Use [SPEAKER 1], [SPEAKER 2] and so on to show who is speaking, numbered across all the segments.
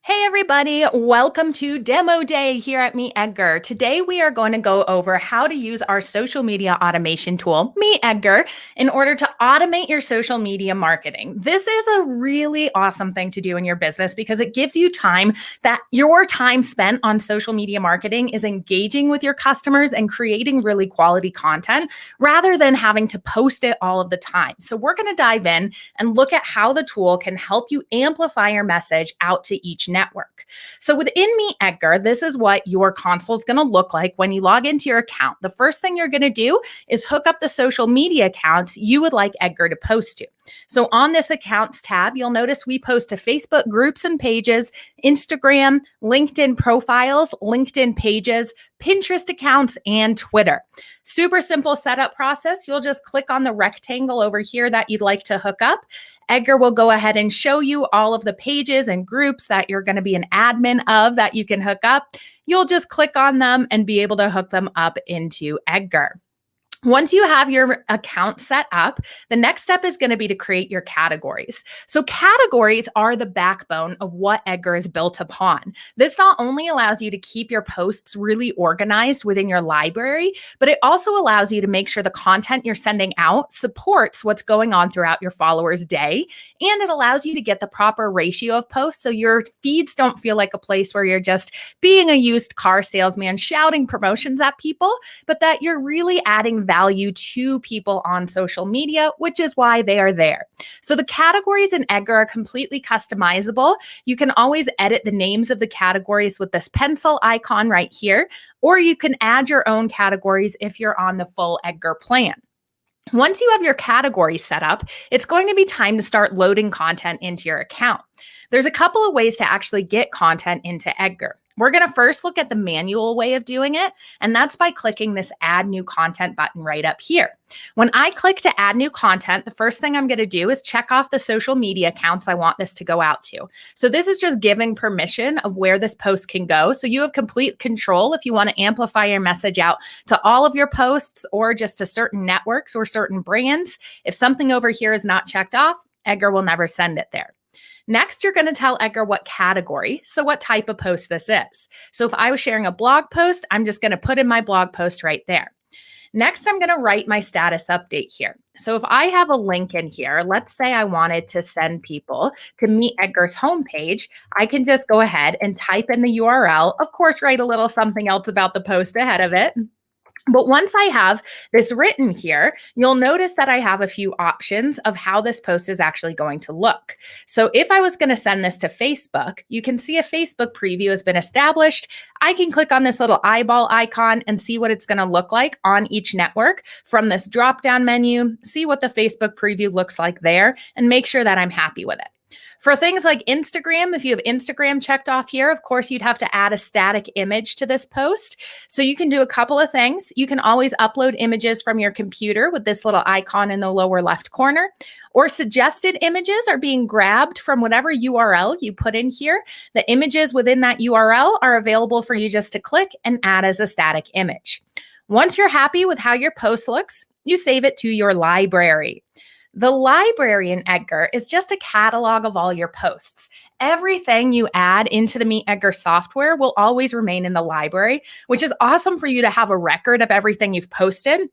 [SPEAKER 1] Hey everybody, welcome to Demo Day here at MeetEdgar. Today we are going to go over how to use our social media automation tool, MeetEdgar, in order to automate your social media marketing. This is a really awesome thing to do in your business because it gives you time that your time spent on social media marketing is engaging with your customers and creating really quality content rather than having to post it all of the time. So we're going to dive in and look at how the tool can help you amplify your message out to each network. So within MeetEdgar, this is what your console is going to look like when you log into your account. The first thing you're going to do is hook up the social media accounts you would like Edgar to post to. So on this accounts tab, you'll notice we post to Facebook groups and pages, Instagram, LinkedIn profiles, LinkedIn pages, Pinterest accounts, and Twitter. Super simple setup process. You'll just click on the rectangle over here that you'd like to hook up. Edgar will go ahead and show you all of the pages and groups that you're going to be an admin of that you can hook up. You'll just click on them and be able to hook them up into Edgar. Once you have your account set up, the next step is going to be to create your categories. So categories are the backbone of what Edgar is built upon. This not only allows you to keep your posts really organized within your library, but it also allows you to make sure the content you're sending out supports what's going on throughout your followers' day. And it allows you to get the proper ratio of posts so your feeds don't feel like a place where you're just being a used car salesman shouting promotions at people, but that you're really adding value to people on social media, which is why they are there. So the categories in Edgar are completely customizable. You can always edit the names of the categories with this pencil icon right here, or you can add your own categories if you're on the full Edgar plan. Once you have your category set up, it's going to be time to start loading content into your account. There's a couple of ways to actually get content into Edgar. We're going to first look at the manual way of doing it, and that's by clicking this Add New Content button right up here. When I click to add new content, the first thing I'm going to do is check off the social media accounts I want this to go out to. So this is just giving permission of where this post can go. So you have complete control if you want to amplify your message out to all of your posts or just to certain networks or certain brands. If something over here is not checked off, Edgar will never send it there. Next, you're going to tell Edgar what category, so what type of post this is. So if I was sharing a blog post, I'm just going to put in my blog post right there. Next, I'm going to write my status update here. So if I have a link in here, let's say I wanted to send people to MeetEdgar's homepage, I can just go ahead and type in the URL, of course, write a little something else about the post ahead of it. But once I have this written here, you'll notice that I have a few options of how this post is actually going to look. So if I was going to send this to Facebook, you can see a Facebook preview has been established. I can click on this little eyeball icon and see what it's going to look like on each network from this drop-down menu, see what the Facebook preview looks like there, and make sure that I'm happy with it. For things like Instagram, if you have Instagram checked off here, of course, you'd have to add a static image to this post. So you can do a couple of things. You can always upload images from your computer with this little icon in the lower left corner, or suggested images are being grabbed from whatever URL you put in here. The images within that URL are available for you just to click and add as a static image. Once you're happy with how your post looks, you save it to your library. The library in Edgar is just a catalog of all your posts. Everything you add into the MeetEdgar software will always remain in the library, which is awesome for you to have a record of everything you've posted.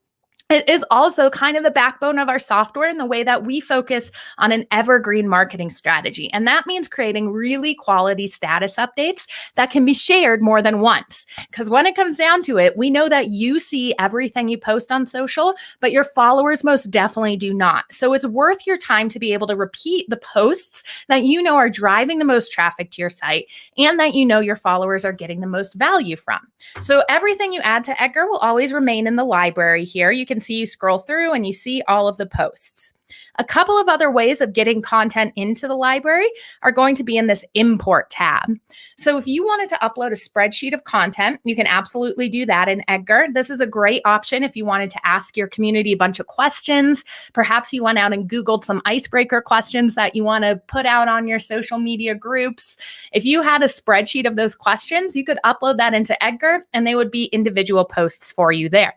[SPEAKER 1] It is also kind of the backbone of our software in the way that we focus on an evergreen marketing strategy. And that means creating really quality status updates that can be shared more than once. Because when it comes down to it, we know that you see everything you post on social, but your followers most definitely do not. So it's worth your time to be able to repeat the posts that you know are driving the most traffic to your site and that you know your followers are getting the most value from. So everything you add to Edgar will always remain in the library here. You can see you scroll through and you see all of the posts. A couple of other ways of getting content into the library are going to be in this import tab. So if you wanted to upload a spreadsheet of content, you can absolutely do that in Edgar. This is a great option if you wanted to ask your community a bunch of questions. Perhaps you went out and Googled some icebreaker questions that you want to put out on your social media groups. If you had a spreadsheet of those questions, you could upload that into Edgar and they would be individual posts for you there.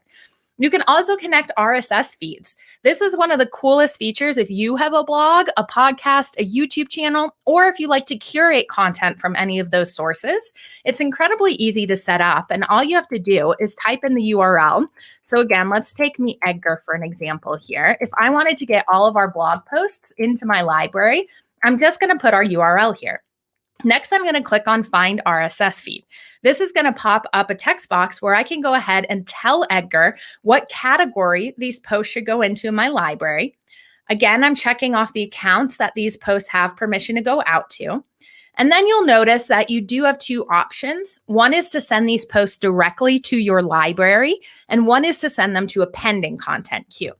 [SPEAKER 1] You can also connect RSS feeds. This is one of the coolest features if you have a blog, a podcast, a YouTube channel, or if you like to curate content from any of those sources. It's incredibly easy to set up, and all you have to do is type in the URL. So again, let's take MeetEdgar for an example here. If I wanted to get all of our blog posts into my library, I'm just going to put our URL here. Next, I'm going to click on Find RSS Feed. This is going to pop up a text box where I can go ahead and tell Edgar what category these posts should go into in my library. Again, I'm checking off the accounts that these posts have permission to go out to. And then you'll notice that you do have two options. One is to send these posts directly to your library, and one is to send them to a pending content queue.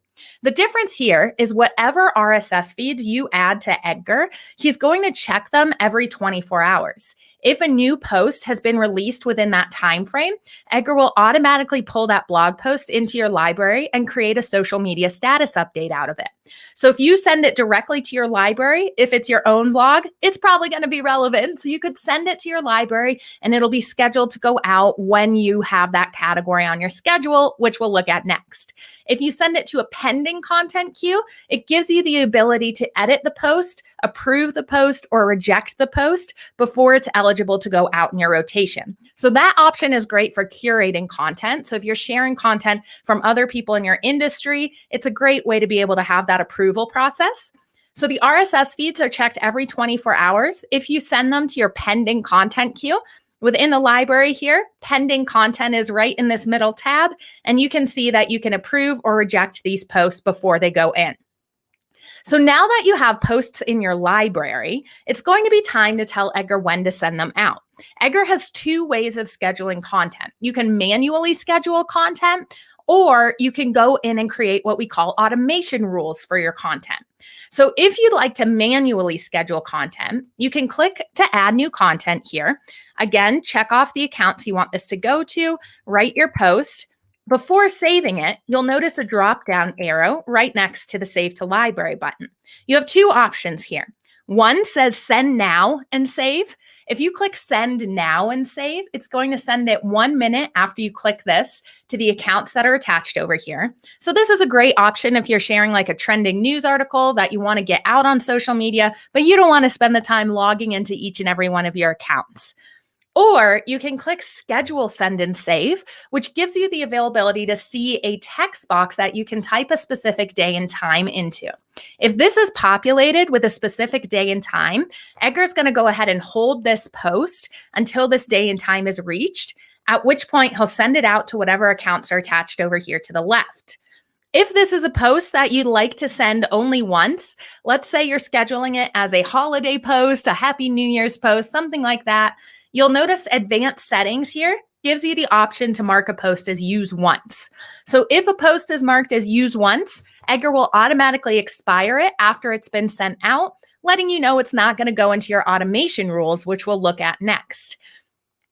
[SPEAKER 1] The difference here is whatever RSS feeds you add to Edgar, he's going to check them every 24 hours. If a new post has been released within that time frame, Edgar will automatically pull that blog post into your library and create a social media status update out of it. So if you send it directly to your library, if it's your own blog, it's probably going to be relevant. So you could send it to your library and it'll be scheduled to go out when you have that category on your schedule, which we'll look at next. If you send it to a pending content queue, it gives you the ability to edit the post, approve the post, or reject the post before it's eligible to go out in your rotation. So that option is great for curating content. So if you're sharing content from other people in your industry, it's a great way to be able to have that approval process. So the RSS feeds are checked every 24 hours. If you send them to your pending content queue, within the library here, pending content is right in this middle tab, and you can see that you can approve or reject these posts before they go in. So now that you have posts in your library, it's going to be time to tell Edgar when to send them out. Edgar has two ways of scheduling content. You can manually schedule content, or you can go in and create what we call automation rules for your content. So if you'd like to manually schedule content, you can click to add new content here. Again, check off the accounts you want this to go to, write your post. Before saving it, you'll notice a drop-down arrow right next to the Save to Library button. You have two options here. One says Send Now and Save. If you click Send Now and Save, it's going to send it 1 minute after you click this to the accounts that are attached over here. So this is a great option if you're sharing like a trending news article that you want to get out on social media, but you don't want to spend the time logging into each and every one of your accounts. Or you can click Schedule, Send, and Save, which gives you the availability to see a text box that you can type a specific day and time into. If this is populated with a specific day and time, Edgar's going to go ahead and hold this post until this day and time is reached, at which point he'll send it out to whatever accounts are attached over here to the left. If this is a post that you'd like to send only once, let's say you're scheduling it as a holiday post, a Happy New Year's post, something like that, you'll notice advanced settings here gives you the option to mark a post as use once. So if a post is marked as use once, Edgar will automatically expire it after it's been sent out, letting you know it's not going to go into your automation rules, which we'll look at next.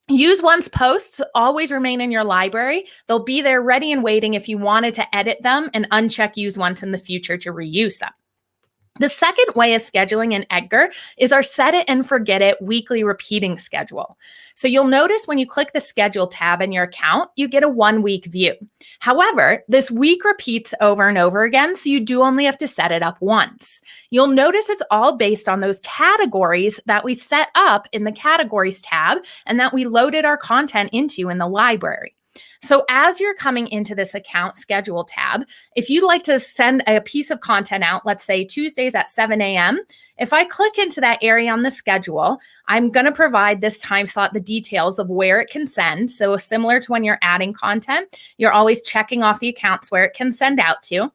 [SPEAKER 1] Use once posts always remain in your library. They'll be there ready and waiting if you wanted to edit them and uncheck use once in the future to reuse them. The second way of scheduling in Edgar is our set it and forget it weekly repeating schedule. So you'll notice when you click the schedule tab in your account, you get a 1-week view. However, this week repeats over and over again, so you do only have to set it up once. You'll notice it's all based on those categories that we set up in the categories tab and that we loaded our content into in the library. So as you're coming into this account schedule tab, if you'd like to send a piece of content out, let's say Tuesdays at 7 a.m., if I click into that area on the schedule, I'm going to provide this time slot the details of where it can send. So similar to when you're adding content, you're always checking off the accounts where it can send out to.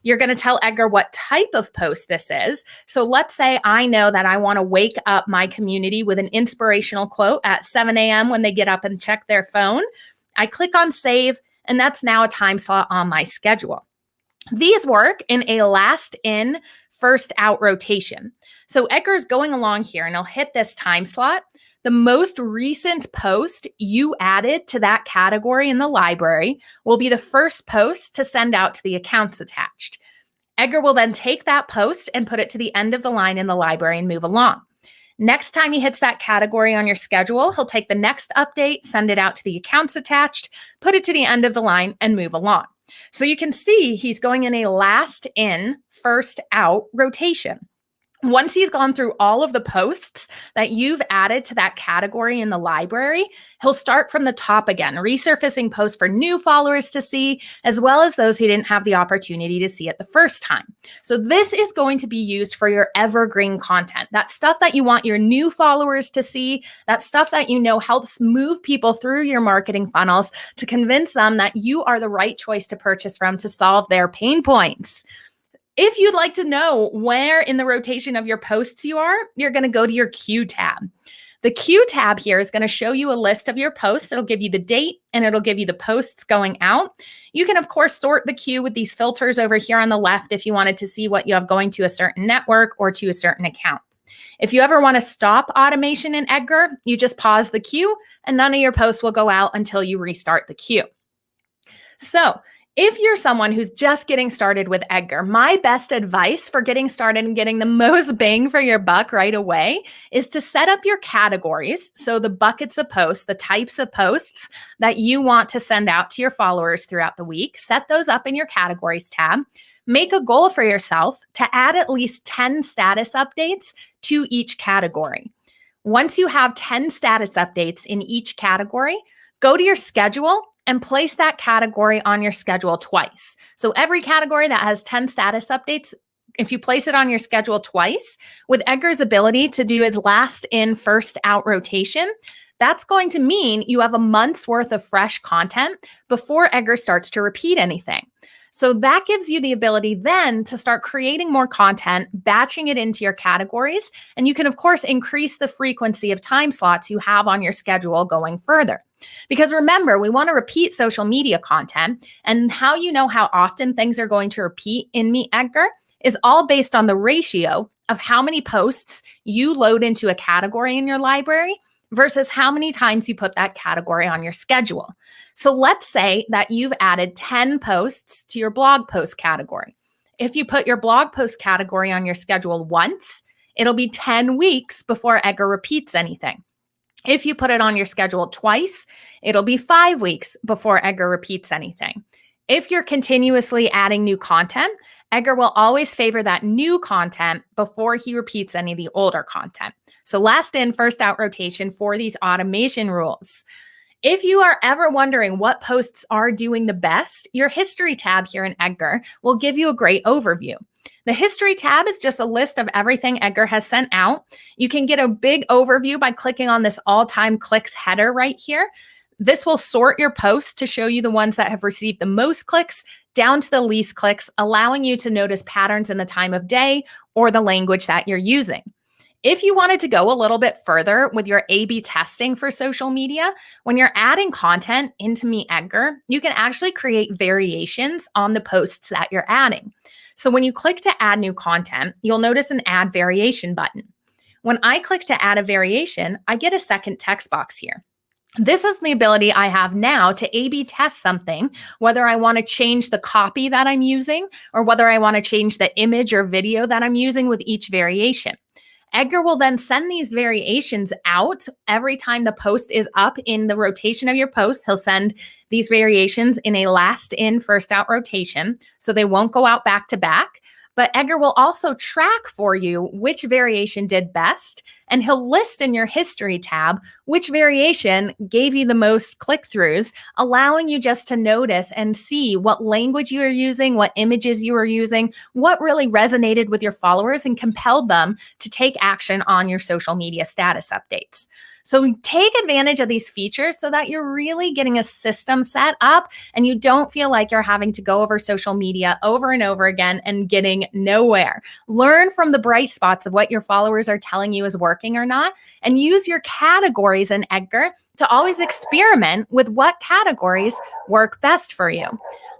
[SPEAKER 1] You're going to tell Edgar what type of post this is. So let's say I know that I want to wake up my community with an inspirational quote at 7 a.m. when they get up and check their phone. I click on Save, and that's now a time slot on my schedule. These work in a last in, first out rotation. So Edgar's going along here, and he'll hit this time slot. The most recent post you added to that category in the library will be the first post to send out to the accounts attached. Edgar will then take that post and put it to the end of the line in the library and move along. Next time he hits that category on your schedule, he'll take the next update, send it out to the accounts attached, put it to the end of the line, and move along. So you can see he's going in a last in, first out rotation. Once he's gone through all of the posts that you've added to that category in the library, he'll start from the top again, resurfacing posts for new followers to see, as well as those who didn't have the opportunity to see it the first time. So this is going to be used for your evergreen content, that stuff that you want your new followers to see, that stuff that you know helps move people through your marketing funnels to convince them that you are the right choice to purchase from to solve their pain points. If you'd like to know where in the rotation of your posts you are, you're going to go to your Q tab. The Q tab here is going to show you a list of your posts. It'll give you the date and it'll give you the posts going out. You can, of course, sort the queue with these filters over here on the left if you wanted to see what you have going to a certain network or to a certain account. If you ever want to stop automation in Edgar, you just pause the queue and none of your posts will go out until you restart the queue. So, if you're someone who's just getting started with Edgar, my best advice for getting started and getting the most bang for your buck right away is to set up your categories. So the buckets of posts, the types of posts that you want to send out to your followers throughout the week, set those up in your categories tab. Make a goal for yourself to add at least 10 status updates to each category. Once you have 10 status updates in each category, go to your schedule and place that category on your schedule twice. So every category that has 10 status updates, if you place it on your schedule twice, with Edgar's ability to do his last in, first out rotation, that's going to mean you have a month's worth of fresh content before Edgar starts to repeat anything. So that gives you the ability then to start creating more content, batching it into your categories, and you can, of course, increase the frequency of time slots you have on your schedule going further. Because remember, we want to repeat social media content, and how you know how often things are going to repeat in MeetEdgar is all based on the ratio of how many posts you load into a category in your library versus how many times you put that category on your schedule. So let's say that you've added 10 posts to your blog post category. If you put your blog post category on your schedule once, it'll be 10 weeks before Edgar repeats anything. If you put it on your schedule twice, it'll be 5 weeks before Edgar repeats anything. If you're continuously adding new content, Edgar will always favor that new content before he repeats any of the older content. So last in, first out rotation for these automation rules. If you are ever wondering what posts are doing the best, your history tab here in Edgar will give you a great overview. The history tab is just a list of everything Edgar has sent out. You can get a big overview by clicking on this all-time clicks header right here. This will sort your posts to show you the ones that have received the most clicks down to the least clicks, allowing you to notice patterns in the time of day or the language that you're using. If you wanted to go a little bit further with your A/B testing for social media, when you're adding content into MeetEdgar, you can actually create variations on the posts that you're adding. So when you click to add new content, you'll notice an add variation button. When I click to add a variation, I get a second text box here. This is the ability I have now to A/B test something, whether I want to change the copy that I'm using or whether I want to change the image or video that I'm using with each variation. Edgar will then send these variations out every time the post is up in the rotation of your post. He'll send these variations in a last in, first out rotation, so they won't go out back to back. But Edgar will also track for you which variation did best, and he'll list in your history tab which variation gave you the most click-throughs, allowing you just to notice and see what language you are using, what images you are using, what really resonated with your followers and compelled them to take action on your social media status updates. So take advantage of these features so that you're really getting a system set up and you don't feel like you're having to go over social media over and over again and getting nowhere. Learn from the bright spots of what your followers are telling you is working or not, and use your categories in Edgar to always experiment with what categories work best for you.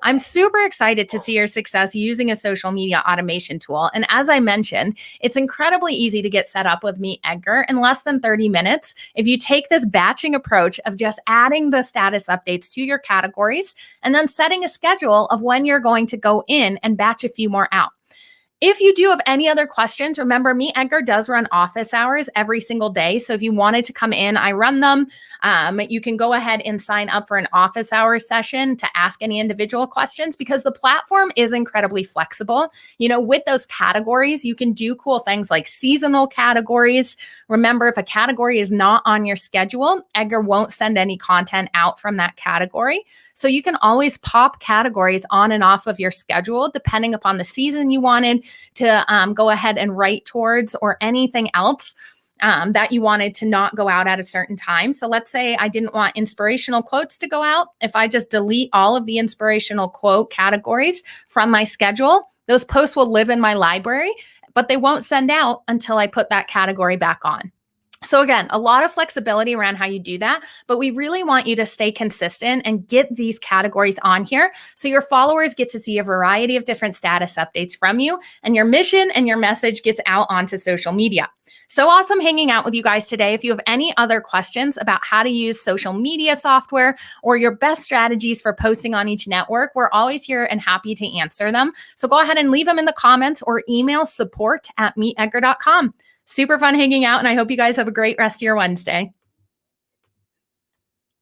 [SPEAKER 1] I'm super excited to see your success using a social media automation tool. And as I mentioned, it's incredibly easy to get set up with MeetEdgar in less than 30 minutes if you take this batching approach of just adding the status updates to your categories and then setting a schedule of when you're going to go in and batch a few more out. If you do have any other questions, remember MeetEdgar does run office hours every single day. So if you wanted to come in, I run them. You can go ahead and sign up for an office hours session to ask any individual questions because the platform is incredibly flexible. With those categories, you can do cool things like seasonal categories. Remember, if a category is not on your schedule, Edgar won't send any content out from that category. So you can always pop categories on and off of your schedule depending upon the season you wanted to go ahead and write towards or anything else that you wanted to not go out at a certain time. So let's say I didn't want inspirational quotes to go out. If I just delete all of the inspirational quote categories from my schedule, those posts will live in my library, but they won't send out until I put that category back on. So again, a lot of flexibility around how you do that, but we really want you to stay consistent and get these categories on here so your followers get to see a variety of different status updates from you and your mission and your message gets out onto social media. So awesome hanging out with you guys today. If you have any other questions about how to use social media software or your best strategies for posting on each network, we're always here and happy to answer them. So go ahead and leave them in the comments or email support@meetedgar.com. Super fun hanging out, and I hope you guys have a great rest of your Wednesday.